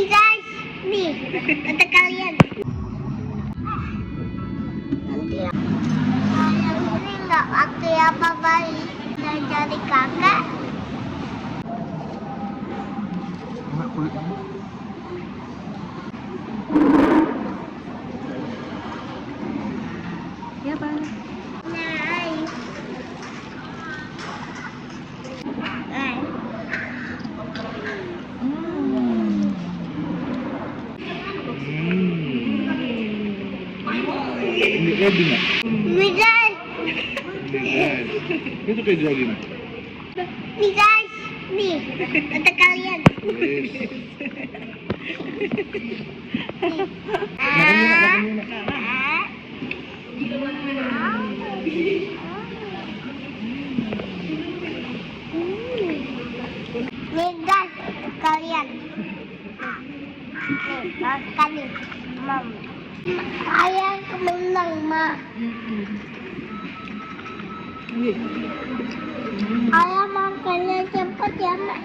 guys, nih kata kalian. Nanti yang ini nggak pakai apa bayi dan jadi kakak. Enak kulitnya. Ya, Pak. Nice. Ini lagi nggak? Guys, Guys, itu kayak jual gini. nih guys, nih kata kalian. Yes. Ah. Makan dulu, nak. Nih guys, kalian. Nih, makan nih, Mam. Saya kemenang, Mak. Ayah makannya cepet ya, Mak.